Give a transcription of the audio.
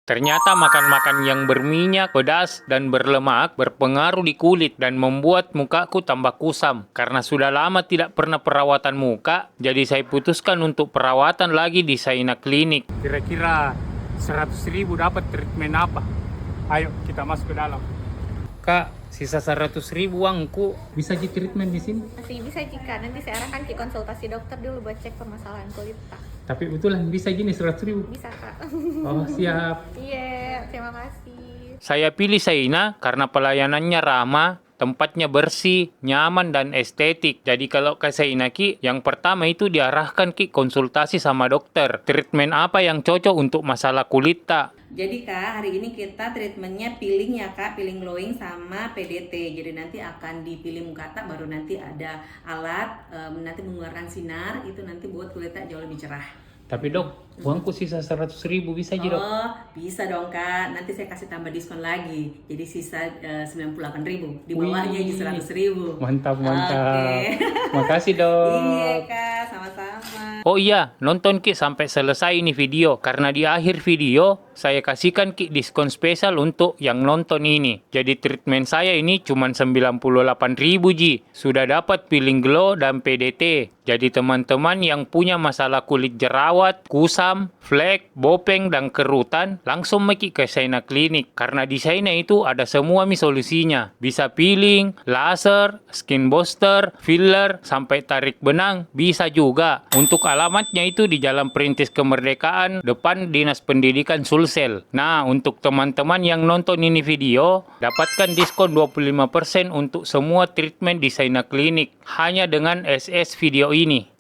Ternyata makan-makan yang berminyak, pedas, dan berlemak berpengaruh di kulit dan membuat mukaku tambah kusam. Karena sudah lama tidak pernah perawatan muka, jadi saya putuskan untuk perawatan lagi di Saina Klinik. Kira-kira 100.000 dapat treatment apa? Ayo kita masuk ke dalam. Kak, sisa 100.000 uangku. Bisa di treatment di sini? Masih bisa jika nanti saya arahkan ke konsultasi dokter dulu buat cek permasalahan kulit Kak. Tapi betulan bisa gini 100.000? Bisa Kak. Oh siap. Iya, terima kasih. Saya pilih Saina karena pelayanannya ramah, tempatnya bersih, nyaman, dan estetik. Jadi kalau ke Saina Ki, yang pertama itu diarahkan Ki konsultasi sama dokter. Treatment apa yang cocok untuk masalah kulit tak? Jadi Kak, hari ini kita treatmentnya peeling ya Kak, peeling glowing sama PDT. Jadi nanti akan dipilih muka tak, baru nanti ada alat nanti mengeluarkan sinar, itu nanti buat kulit tak jauh lebih cerah. Tapi dok, uangku sisa 100.000 bisa aja dok? Oh, bisa dong Kak. Nanti saya kasih tambah diskon lagi. Jadi sisa 98.000. Di bawahnya di 100.000. Mantap, mantap. Oke. Makasih dok. Iya Kak, sama-sama. Oh iya, nonton Ki sampai selesai ini video. Karena di akhir video, saya kasihkan Ki diskon spesial untuk yang nonton ini. Jadi treatment saya ini cuma 98.000 Ji. Sudah dapat peeling glow dan PDT. Jadi teman-teman yang punya masalah kulit jerawat, kusam, flek, bopeng, dan kerutan, langsung meki ke Saina Klinik. Karena di Saina itu ada semua solusinya. Bisa peeling, laser, skin booster, filler, sampai tarik benang. Bisa juga. Untuk alamatnya itu di Jalan Perintis Kemerdekaan, depan Dinas Pendidikan Sulsel. Nah, untuk teman-teman yang nonton ini video, dapatkan diskon 25% untuk semua treatment di Saina Klinik. Hanya dengan SS video ini.